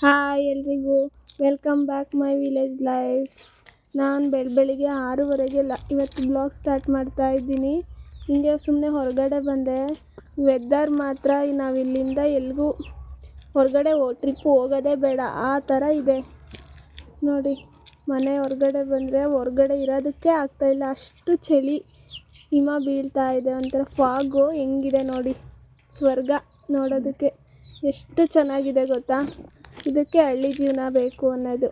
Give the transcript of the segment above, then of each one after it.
Hi ಎಲ್ರಿಗೂ, welcome back my village life. ನಾನು ಬೆಳಿಗ್ಗೆ 6:30 ಇವತ್ತು ಬ್ಲಾಗ್ ಸ್ಟಾರ್ಟ್ ಮಾಡ್ತಾ ಇದ್ದೀನಿ. ಹಿಂಗೆ ಸುಮ್ಮನೆ ಹೊರಗಡೆ ಬಂದೆ. ವೆದರ್ ಮಾತ್ರ ನಾವಿಲ್ಲಿಂದ ಎಲ್ಗೂ ಹೊರಗಡೆ ಟ್ರಿಪ್ ಹೋಗೋದೇ ಬೇಡ ಆ ಥರ ಇದೆ ನೋಡಿ. ಮನೆ ಹೊರಗಡೆ ಬಂದರೆ ಹೊರಗಡೆ ಇರೋದಕ್ಕೆ ಆಗ್ತಾಯಿಲ್ಲ, ಅಷ್ಟು ಚಳಿ. ಹಿಮ ಬೀಳ್ತಾ ಇದೆ, ಒಂಥರ ಫಾಗು ಹೆಂಗಿದೆ ನೋಡಿ. ಸ್ವರ್ಗ ನೋಡೋದಕ್ಕೆ ಎಷ್ಟು ಚೆನ್ನಾಗಿದೆ ಗೊತ್ತಾ. ಇದಕ್ಕೆ ಹಳ್ಳಿ ಜೀವನ ಬೇಕು ಅನ್ನೋದು.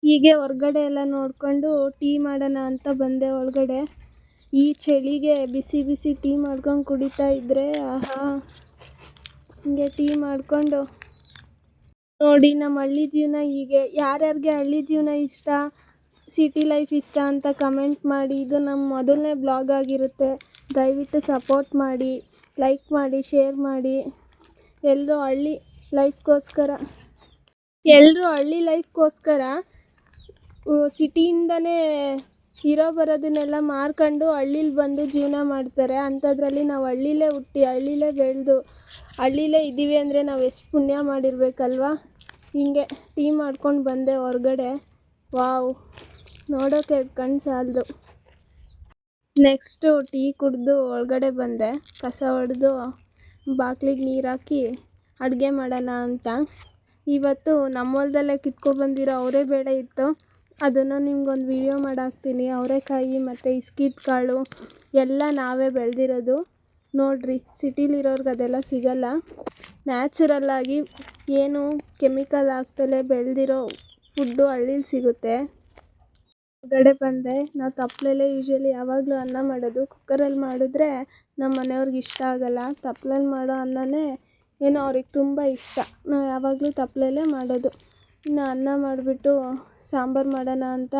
ಹೀಗೆ ಹೊರಗಡೆ ಎಲ್ಲ ನೋಡಿಕೊಂಡು ಟೀ ಮಾಡೋಣ ಅಂತ ಬಂದೆ ಒಳಗಡೆ. ಈ ಚಳಿಗೆ ಬಿಸಿ ಬಿಸಿ ಟೀ ಮಾಡ್ಕೊಂಡು ಕುಡಿತಾ ಇದ್ದರೆ ಆಹಾ. ಹಿಂಗೆ ಟೀ ಮಾಡಿಕೊಂಡು ನೋಡಿ, ನಮ್ಮ ಹಳ್ಳಿ ಜೀವನ ಹೀಗೆ. ಯಾರ್ಯಾರಿಗೆ ಹಳ್ಳಿ ಜೀವನ ಇಷ್ಟ, ಸಿಟಿ ಲೈಫ್ ಇಷ್ಟ ಅಂತ ಕಮೆಂಟ್ ಮಾಡಿ. ಇದು ನಮ್ಮ ಮೊದಲನೇ ಬ್ಲಾಗ್ ಆಗಿರುತ್ತೆ. ದಯವಿಟ್ಟು ಸಪೋರ್ಟ್ ಮಾಡಿ, ಲೈಕ್ ಮಾಡಿ, ಶೇರ್ ಮಾಡಿ. ಎಲ್ಲರೂ ಹಳ್ಳಿ ಲೈಫ್ಗೋಸ್ಕರ ಸಿಟಿಯಿಂದನೇ ಬರೋದನ್ನೆಲ್ಲ ಮಾರ್ಕೊಂಡು ಹಳ್ಳೀಲಿ ಬಂದು ಜೀವನ ಮಾಡ್ತಾರೆ. ಅಂಥದ್ರಲ್ಲಿ ನಾವು ಹಳ್ಳಿಲೇ ಹುಟ್ಟಿ, ಹಳ್ಳಿಲೇ ಬೆಳೆದು, ಹಳ್ಳಿಲೇ ಇದ್ದೀವಿ ಅಂದರೆ ನಾವು ಎಷ್ಟು ಪುಣ್ಯ ಮಾಡಿರ್ಬೇಕಲ್ವ. ಹಿಂಗೆ ಟೀ ಮಾಡ್ಕೊಂಡು ಬಂದೆ ಹೊರಗಡೆ. ವಾವ್, ನೋಡೋಕೆ ಕಣ್ಣು ಸಾಲದು. ನೆಕ್ಸ್ಟು ಟೀ ಕುಡಿದು ಒಳಗಡೆ ಬಂದೆ. ಕಸ ಹೊಡೆದು ಬಾಗಿಲಿಗೆ ನೀರು ಹಾಕಿ ಅಡುಗೆ ಮಾಡೋಣ ಅಂತ. ಇವತ್ತು ನಮ್ಮ ಹೊಲದಲ್ಲೇ ಕಿತ್ಕೊಬಂದಿರೋ ಅವರೆಬೇಳೆ ಇತ್ತು, ಅದನ್ನು ನಿಮ್ಗೊಂದು ವಿಡಿಯೋ ಮಾಡಾಕ್ತೀನಿ. ಅವರೆಕಾಯಿ ಮತ್ತು ಇಸ್ಕಿದ ಕಾಳು ಎಲ್ಲ ನಾವೇ ಬೆಳೆದಿರೋದು. ನೋಡಿರಿ, ಸಿಟಿಲಿರೋರ್ಗೆ ಅದೆಲ್ಲ ಸಿಗಲ್ಲ. ನ್ಯಾಚುರಲ್ಲಾಗಿ ಏನು ಕೆಮಿಕಲ್ ಹಾಕ್ದಲೇ ಬೆಳೆದಿರೋ ಫುಡ್ಡು ಹಳ್ಳೀಲಿ ಸಿಗುತ್ತೆ. ಹೊರಗಡೆ ಬಂದೆ. ನಾವು ತಪ್ಪಲಲ್ಲೇ ಯೂಶ್ವಲಿ ಯಾವಾಗಲೂ ಅನ್ನ ಮಾಡೋದು. ಕುಕ್ಕರಲ್ಲಿ ಮಾಡಿದ್ರೆ ನಮ್ಮ ಮನೆಯವ್ರಿಗೆ ಇಷ್ಟ ಆಗೋಲ್ಲ. ತಪ್ಪಲಲ್ಲಿ ಮಾಡೋ ಅನ್ನನೇ ಏನೋ ಅವ್ರಿಗೆ ತುಂಬ ಇಷ್ಟ. ನಾವು ಯಾವಾಗಲೂ ತಪ್ಪಲಲ್ಲೇ ಮಾಡೋದು. ಇನ್ನು ಅನ್ನ ಮಾಡಿಬಿಟ್ಟು ಸಾಂಬಾರು ಮಾಡೋಣ ಅಂತ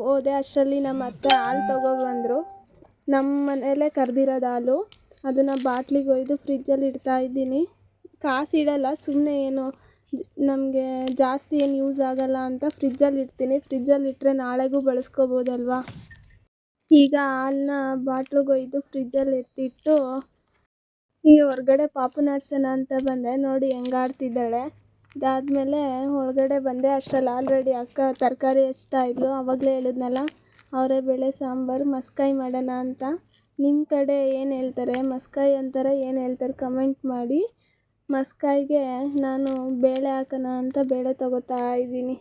ಹೋದೆ. ಅಷ್ಟರಲ್ಲಿ ನಮ್ಮ ಅತ್ತೆ ಹಾಲು ತೊಗೊಬಂದರು. ನಮ್ಮ ಮನೆಯಲ್ಲೇ ಕರೆದಿರೋದು ಹಾಲು. ಅದನ್ನು ಬಾಟ್ಲಿಗೆ ಒಯ್ದು ಫ್ರಿಜ್ಜಲ್ಲಿ ಇಡ್ತಾಯಿದ್ದೀನಿ. ಕಾಸಿಡಲ್ಲ, ಸುಮ್ಮನೆ ಏನು ನಮಗೆ ಜಾಸ್ತಿ ಏನು ಯೂಸ್ ಆಗೋಲ್ಲ ಅಂತ ಫ್ರಿಜ್ಜಲ್ಲಿ ಇಡ್ತೀನಿ. ಫ್ರಿಜ್ಜಲ್ಲಿ ಇಟ್ಟರೆ ನಾಳೆಗೂ ಬಳಸ್ಕೋಬೋದಲ್ವಾ. ಈಗ ಹಾಲನ್ನ ಬಾಟ್ಲಿಗೆ ಒಯ್ದು ಫ್ರಿಜ್ಜಲ್ಲಿ ಎತ್ತಿಟ್ಟು ಈಗ ಹೊರಗಡೆ ಪಾಪು ಆಡ್ಸೋಣ ಅಂತ ಬಂದೆ. ನೋಡಿ ಹೆಂಗೆ ಆಡ್ತಿದ್ದಾಳೆ. ಇದಾದಮೇಲೆ ಒಳಗಡೆ ಬಂದೆ. ಅಷ್ಟರಲ್ಲಿ ಆಲ್ರೆಡಿ ಅಕ್ಕ ತರಕಾರಿ ಹೆಚ್ಚುತ್ತಾ ಆವಾಗಲೇ ಹೇಳಿದ್ನಲ್ಲ, ಅವರೆಬೇಳೆ ಸಾಂಬಾರು, ಮಸ್ಕಾಯಿ ಮಾಡೋಣ ಅಂತ. ನಿಮ್ಮ ಕಡೆ ಏನು ಹೇಳ್ತಾರೆ, ಮಸ್ಕಾಯಿ ಅಂತಾರೆ, ಏನು ಹೇಳ್ತಾರೆ ಕಮೆಂಟ್ ಮಾಡಿ. ಮಸ್ಕಾಯಿಗೆ ನಾನು ಬೇಳೆ ಹಾಕೋಣ ಅಂತ ಬೇಳೆ ತೊಗೋತಾ ಇದ್ದೀನಿ.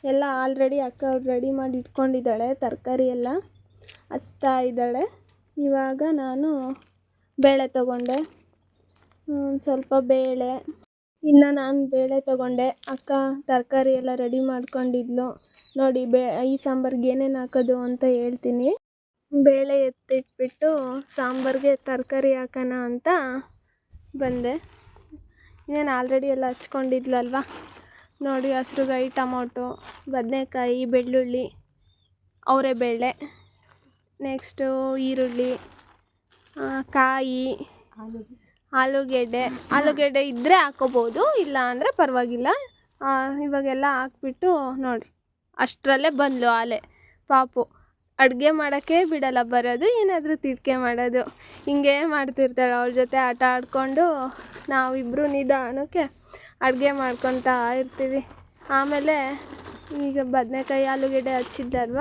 ಎಲ್ಲ ಆಲ್ರೆಡಿ ಅಕ್ಕ ರೆಡಿ ಮಾಡಿ ಇಟ್ಕೊಂಡಿದ್ದಾಳೆ. ತರಕಾರಿ ಎಲ್ಲ ಹಚ್ತಾ ಇದ್ದಾಳೆ. ಇವಾಗ ನಾನು ಬೇಳೆ ತೊಗೊಂಡೆ, ಸ್ವಲ್ಪ ಬೇಳೆ. ಇನ್ನು ನಾನು ಬೇಳೆ ತೊಗೊಂಡೆ, ಅಕ್ಕ ತರಕಾರಿ ಎಲ್ಲ ರೆಡಿ ಮಾಡ್ಕೊಂಡಿದ್ಲು. ನೋಡಿ ಈ ಸಾಂಬಾರಿಗೆ ಏನೇನು ಹಾಕೋದು ಅಂತ ಹೇಳ್ತೀನಿ. ಬೇಳೆ ಎತ್ತಿಟ್ಬಿಟ್ಟು ಸಾಂಬಾರಿಗೆ ತರಕಾರಿ ಹಾಕೋಣ ಅಂತ ಬಂದೆ. ಇನ್ನೇನು ಆಲ್ರೆಡಿ ಎಲ್ಲ ಹಚ್ಕೊಂಡಿದ್ಲಲ್ವ. ನೋಡಿ, ಹಸ್ರುಗಾಯಿ, ಟೊಮೊಟೊ, ಬದನೆಕಾಯಿ, ಬೆಳ್ಳುಳ್ಳಿ, ಅವರೆಬೇಳೆ, ನೆಕ್ಸ್ಟು ಈರುಳ್ಳಿ, ಕಾಯಿ, ಆಲೂಗೆಡ್ಡೆ ಇದ್ದರೆ ಹಾಕೋಬೋದು, ಇಲ್ಲ ಅಂದರೆ ಪರವಾಗಿಲ್ಲ. ಇವಾಗೆಲ್ಲ ಹಾಕ್ಬಿಟ್ಟು ನೋಡಿ, ಅಷ್ಟರಲ್ಲೇ ಬಂದಳು ಆಲೆ ಪಾಪು. ಅಡುಗೆ ಮಾಡೋಕ್ಕೆ ಬಿಡಲ್ಲ, ಬರೋದು ಏನಾದರೂ ತಿರ್ಕೆ ಮಾಡೋದು. ಹಿಂಗೆ ಮಾಡ್ತಿರ್ತಾಳೆ. ಅವ್ರ ಜೊತೆ ಆಟ ಆಡಿಕೊಂಡು ನಾವಿಬ್ಬರು ನಿಧಾನಕ್ಕೆ ಅಡುಗೆ ಮಾಡ್ಕೊತಾ ಇರ್ತೀವಿ. ಆಮೇಲೆ ಈಗ ಬದನೆಕಾಯಿ, ಆಲೂಗೆಡ್ಡೆ ಹಚ್ಚಿದ್ದಲ್ವ,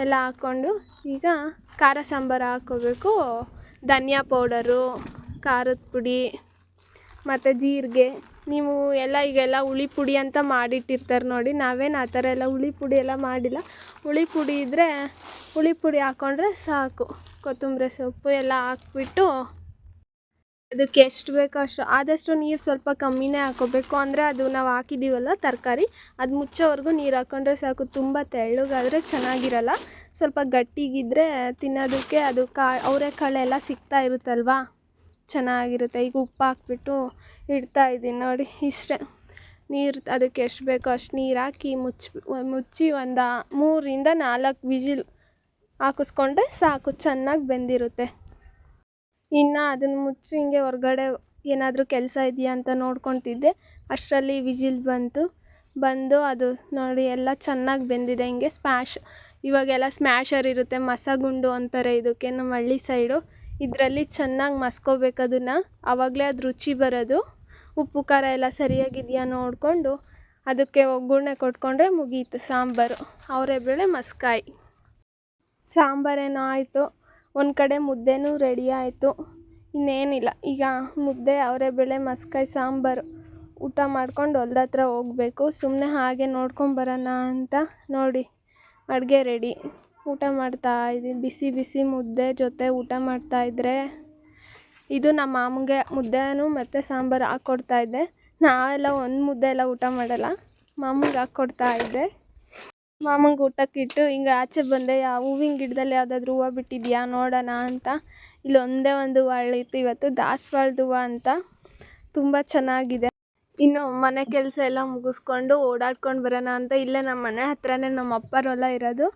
ಎಲ್ಲ ಹಾಕ್ಕೊಂಡು ಈಗ ಖಾರ ಸಾಂಬಾರು ಹಾಕ್ಕೋಬೇಕು. ಧನಿಯಾ ಪೌಡರು, ಖಾರದ ಪುಡಿ ಮತ್ತು ಜೀರಿಗೆ. ನೀವು ಈಗೆಲ್ಲ ಹುಳಿ ಪುಡಿ ಅಂತ ಮಾಡಿಟ್ಟಿರ್ತಾರೆ ನೋಡಿ. ನಾವೇನು ಆ ಥರ ಎಲ್ಲ ಹುಳಿ ಪುಡಿ ಎಲ್ಲ ಮಾಡಿಲ್ಲ. ಹುಳಿ ಪುಡಿ ಇದ್ದರೆ ಹುಳಿ ಪುಡಿ ಹಾಕ್ಕೊಂಡ್ರೆ ಸಾಕು. ಕೊತ್ತಂಬರಿ ಸೊಪ್ಪು ಎಲ್ಲ ಹಾಕ್ಬಿಟ್ಟು ಅದಕ್ಕೆ ಎಷ್ಟು ಬೇಕೋ ಅಷ್ಟು, ಆದಷ್ಟು ನೀರು ಸ್ವಲ್ಪ ಕಮ್ಮಿನೇ ಹಾಕ್ಕೋಬೇಕು. ಅಂದರೆ ಅದು ನಾವು ಹಾಕಿದ್ದೀವಲ್ಲ ತರಕಾರಿ, ಅದು ಮುಚ್ಚೋವರೆಗೂ ನೀರು ಹಾಕ್ಕೊಂಡ್ರೆ ಸಾಕು. ತುಂಬ ತೆಳ್ಳಗಾದರೆ ಚೆನ್ನಾಗಿರಲ್ಲ. ಸ್ವಲ್ಪ ಗಟ್ಟಿಗಿದ್ದರೆ ತಿನ್ನೋದಕ್ಕೆ ಅದು ಅವರೆಕಾಳೆಲ್ಲ ಸಿಗ್ತಾ ಇರುತ್ತಲ್ವ, ಚೆನ್ನಾಗಿರುತ್ತೆ. ಈಗ ಉಪ್ಪು ಹಾಕ್ಬಿಟ್ಟು ಇಡ್ತಾಯಿದ್ದೀನಿ ನೋಡಿ. ಇಷ್ಟೇ, ನೀರು ಅದಕ್ಕೆ ಎಷ್ಟು ಬೇಕೋ ಅಷ್ಟು ನೀರು ಹಾಕಿ ಮುಚ್ಚಿ ಒಂದು 3ರಿಂದ 4 ವಿಜಿಲ್ ಹಾಕಿಸ್ಕೊಂಡ್ರೆ ಸಾಕು, ಚೆನ್ನಾಗಿ ಬೆಂದಿರುತ್ತೆ. ಇನ್ನು ಅದನ್ನು ಮುಚ್ಚಿ ಹಿಂಗೆ ಹೊರಗಡೆ ಏನಾದರೂ ಕೆಲಸ ಇದೆಯಾ ಅಂತ ನೋಡ್ಕೊತಿದ್ದೆ. ಅಷ್ಟರಲ್ಲಿ ವಿಜಿಲ್ ಬಂದು ಅದು ನೋಡಿ ಎಲ್ಲ ಚೆನ್ನಾಗಿ ಬೆಂದಿದೆ. ಹಿಂಗೆ ಇವಾಗೆಲ್ಲ ಸ್ಮ್ಯಾಶರ್ ಇರುತ್ತೆ, ಮಸಗುಂಡು ಅಂತಾರೆ ಇದಕ್ಕೆ ನಮ್ಮ ಹಳ್ಳಿ ಸೈಡು. ಇದರಲ್ಲಿ ಚೆನ್ನಾಗಿ ಮಸ್ಕೋಬೇಕು ಅದನ್ನು, ಆವಾಗಲೇ ಅದು ರುಚಿ ಬರೋದು. ಉಪ್ಪು ಖಾರ ಎಲ್ಲ ಸರಿಯಾಗಿದೆಯಾ ನೋಡಿಕೊಂಡು ಅದಕ್ಕೆ ಒಗ್ಗರಣೆ ಕೊಟ್ಕೊಂಡ್ರೆ ಮುಗೀತು ಸಾಂಬಾರು. ಅವರೆಬೇಳೆ ಮಸ್ಕಾಯಿ ಸಾಂಬಾರೇನೋ ಆಯಿತು. ಒಂದು ಕಡೆ ಮುದ್ದೆನೂ ರೆಡಿ ಆಯಿತು. ಇನ್ನೇನಿಲ್ಲ, ಈಗ ಮುದ್ದೆ ಅವರೆಬೇಳೆ ಮಸ್ಕಾಯಿ ಸಾಂಬಾರು ಊಟ ಮಾಡ್ಕೊಂಡು ಹೊಲ್ದ ಹತ್ರ ಹೋಗಬೇಕು. ಸುಮ್ಮನೆ ಹಾಗೆ ನೋಡ್ಕೊಂಬರೋಣ ಅಂತ ನೋಡಿ ಅಡುಗೆ ರೆಡಿ. ಊಟ ಮಾಡ್ತಾಯಿದ್ದೀನಿ, ಬಿಸಿ ಬಿಸಿ ಮುದ್ದೆ ಜೊತೆ ಊಟ ಮಾಡ್ತಾಯಿದ್ರೆ. ಇದು ನಮ್ಮ ಮಾಮಂಗೆ ಮುದ್ದೆನೂ ಮತ್ತು ಸಾಂಬಾರು ಹಾಕ್ಕೊಡ್ತಾಯಿದ್ದೆ. ನಾವೆಲ್ಲ ಒಂದು ಮುದ್ದೆ ಎಲ್ಲ ಊಟ ಮಾಡಲ್ಲ, ಮಾಮಂಗೆ ಹಾಕ್ಕೊಡ್ತಾಯಿದ್ದೆ. ಮಾಮಂಗೆ ಊಟಕ್ಕಿಟ್ಟು ಹಿಂಗೆ ಆಚೆ ಬಂದೆ. ಹೂವಿನ ಗಿಡದಲ್ಲಿ ಯಾವುದಾದ್ರೂ ಹೂವು ಬಿಟ್ಟಿದೆಯಾ ನೋಡೋಣ ಅಂತ. ಇಲ್ಲಿ ಒಂದೇ ಒಂದು ಹೂವು ಅರಳಿತ್ತು ಇವತ್ತು, ದಾಸವಾಳದ ಹೂವು ಅಂತ, ತುಂಬ ಚೆನ್ನಾಗಿದೆ. ಇನ್ನು ಮನೆ ಕೆಲಸ ಎಲ್ಲ ಮುಗಿಸ್ಕೊಂಡು ಓಡಾಡ್ಕೊಂಡು ಬರೋಣ ಅಂತ ಇಲ್ಲೇ ನಮ್ಮ ಮನೆ ಹತ್ರನೇ ನಮ್ಮ ಅಪ್ಪರ ಹೊಲ ಇರೋದು.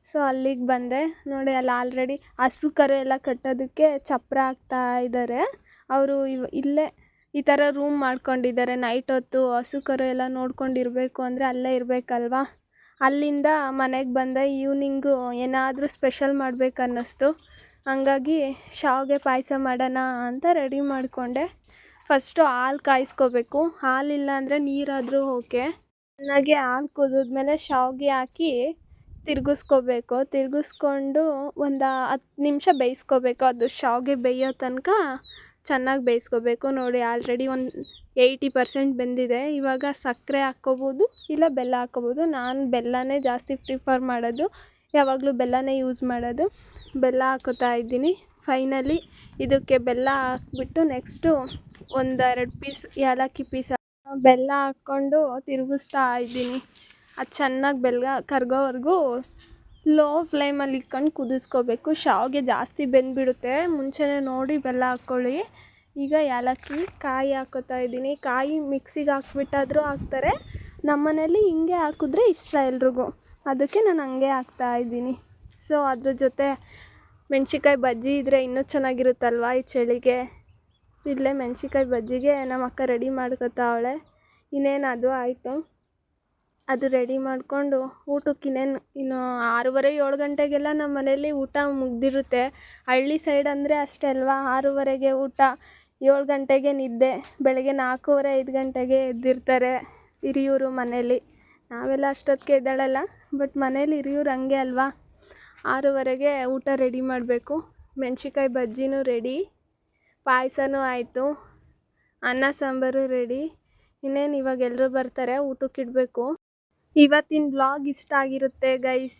ಸೊ ಅಲ್ಲಿಗೆ ಬಂದೆ. ನೋಡಿ ಅಲ್ಲಿ ಆಲ್ರೆಡಿ ಹಸು ಕರು ಎಲ್ಲ ಕಟ್ಟೋದಕ್ಕೆ ಚಪ್ಪರ ಹಾಕ್ತಾ ಇದ್ದಾರೆ. ಅವರು ಇಲ್ಲೇ ಈ ಥರ ರೂಮ್ ಮಾಡ್ಕೊಂಡಿದ್ದಾರೆ. ನೈಟ್ ಹೊತ್ತು ಹಸು ಕರು ಎಲ್ಲ ನೋಡ್ಕೊಂಡಿರಬೇಕು ಅಂದರೆ ಅಲ್ಲೇ ಇರಬೇಕಲ್ವಾ. ಅಲ್ಲಿಂದ ಮನೆಗೆ ಬಂದೆ. ಈವ್ನಿಂಗು ಏನಾದರೂ ಸ್ಪೆಷಲ್ ಮಾಡಬೇಕು ಅನ್ನಿಸ್ತು. ಹಂಗಾಗಿ ಶಾವಿಗೆ ಪಾಯಸ ಮಾಡೋಣ ಅಂತ ರೆಡಿ ಮಾಡಿಕೊಂಡೆ. ಫಸ್ಟು ಹಾಲು ಕಾಯಿಸ್ಕೋಬೇಕು. ಹಾಲಿಲ್ಲ ಅಂದರೆ ನೀರಾದರೂ ಓಕೆ. ಚೆನ್ನಾಗಿ ಹಾಲು ಕುದಿದ್ಮೇಲೆ ಶಾವಿಗೆ ಹಾಕಿ ತಿರುಗಿಸ್ಕೋಬೇಕು. ತಿರುಗಿಸ್ಕೊಂಡು ಒಂದು 10 ನಿಮಿಷ ಬೇಯಿಸ್ಕೋಬೇಕು. ಅದು ಶಾವಿಗೆ ಬೇಯೋ ತನಕ ಚೆನ್ನಾಗಿ ಬೇಯಿಸ್ಕೋಬೇಕು. ನೋಡಿ ಆಲ್ರೆಡಿ ಒಂದು 80% ಬೆಂದಿದೆ. ಇವಾಗ ಸಕ್ಕರೆ ಹಾಕ್ಕೋಬೋದು, ಇಲ್ಲ ಬೆಲ್ಲ ಹಾಕ್ಕೋಬೋದು. ನಾನು ಬೆಲ್ಲನೇ ಜಾಸ್ತಿ ಪ್ರಿಫರ್ ಮಾಡೋದು, ಯಾವಾಗಲೂ ಬೆಲ್ಲನೇ ಯೂಸ್ ಮಾಡೋದು. ಬೆಲ್ಲ ಹಾಕ್ಕೋತಾ ಇದ್ದೀನಿ. ಫೈನಲಿ ಇದಕ್ಕೆ ಬೆಲ್ಲ ಹಾಕ್ಬಿಟ್ಟು ನೆಕ್ಸ್ಟು 1-2 ಪೀಸ್ ಏಲಕ್ಕಿ ಪೀಸ್ ಬೆಲ್ಲ ಹಾಕ್ಕೊಂಡು ತಿರುಗಿಸ್ತಾ ಇದ್ದೀನಿ. ಅದು ಚೆನ್ನಾಗಿ ಬೆಲ್ಲ ಕರ್ಗೋವರೆಗೂ ಲೋ ಫ್ಲೇಮಲ್ಲಿ ಇಟ್ಕೊಂಡು ಕುದಿಸ್ಕೋಬೇಕು. ಶಾವಿಗೆ ಜಾಸ್ತಿ ಬೆಂದ್ಬಿಡುತ್ತೆ, ಮುಂಚೆನೇ ನೋಡಿ ಬೆಲ್ಲ ಹಾಕ್ಕೊಳ್ಳಿ. ಈಗ ಏಲಕ್ಕಿ ಕಾಯಿ ಹಾಕ್ಕೋತಾ ಇದ್ದೀನಿ. ಕಾಯಿ ಮಿಕ್ಸಿಗೆ ಹಾಕ್ಬಿಟ್ಟಾದರೂ ಹಾಕ್ತಾರೆ. ನಮ್ಮ ಮನೇಲಿ ಹಿಂಗೆ ಹಾಕಿದ್ರೆ ಇಷ್ಟ ಎಲ್ರಿಗೂ, ಅದಕ್ಕೆ ನಾನು ಹಂಗೆ ಹಾಕ್ತಾಯಿದ್ದೀನಿ. ಸೊ ಅದ್ರ ಜೊತೆ ಮೆಣ್ಸಿನ್ಕಾಯಿ ಬಜ್ಜಿ ಇದ್ದರೆ ಇನ್ನೂ ಚೆನ್ನಾಗಿರುತ್ತಲ್ವ ಈ ಚಳಿಗೆ. ಇಲ್ಲೇ ಮೆಣ್ಸಿನ್ಕಾಯಿ ಬಜ್ಜಿಗೆ ನಮ್ಮ ಅಕ್ಕ ರೆಡಿ ಮಾಡ್ಕೊತಾವಳೆ. ಇನ್ನೇನು ಅದು ಆಯಿತು. ಅದು ರೆಡಿ ಮಾಡಿಕೊಂಡು ಊಟಕ್ಕೆ ಇನ್ನು 6:30-7 ಗಂಟೆಗೆಲ್ಲ ನಮ್ಮ ಮನೇಲಿ ಊಟ ಮುಗ್ದಿರುತ್ತೆ. ಹಳ್ಳಿ ಸೈಡ್ ಅಂದರೆ ಅಷ್ಟೇ ಅಲ್ವಾ, 6:30ಗೆ ಊಟ, 7 ಗಂಟೆಗೆ ನಿದ್ದೆ. ಬೆಳಗ್ಗೆ 4:30-5 ಗಂಟೆಗೆ ಎದ್ದಿರ್ತಾರೆ ಹಿರಿಯೂರು ಮನೇಲಿ. ನಾವೆಲ್ಲ ಅಷ್ಟೊತ್ತಿಗೆ ಎದ್ದೇಳಲ್ಲ, ಬಟ್ ಮನೇಲಿ ಹಿರಿಯೂರು ಹಂಗೆ ಅಲ್ವಾ. 6:30ಗೆ ಊಟ ರೆಡಿ ಮಾಡಬೇಕು. ಮೆಣ್ಸಿನ್ಕಾಯಿ ಬಜ್ಜಿನೂ ರೆಡಿ, ಪಾಯಸನೂ ಆಯಿತು, ಅನ್ನ ಸಾಂಬಾರು ರೆಡಿ. ಇನ್ನೇನು ಇವಾಗ ಎಲ್ಲರೂ ಬರ್ತಾರೆ, ಊಟಕ್ಕಿಡಬೇಕು. ಇವತ್ತಿನ ವ್ಲಾಗ್ ಇಷ್ಟ ಆಗಿರುತ್ತೆ ಗೈಸ್.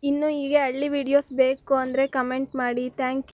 ಇನ್ನೂ ಹೀಗೆ ಹಳ್ಳಿ ವೀಡಿಯೋಸ್ ಬೇಕು ಅಂದರೆ ಕಮೆಂಟ್ ಮಾಡಿ. Thank you.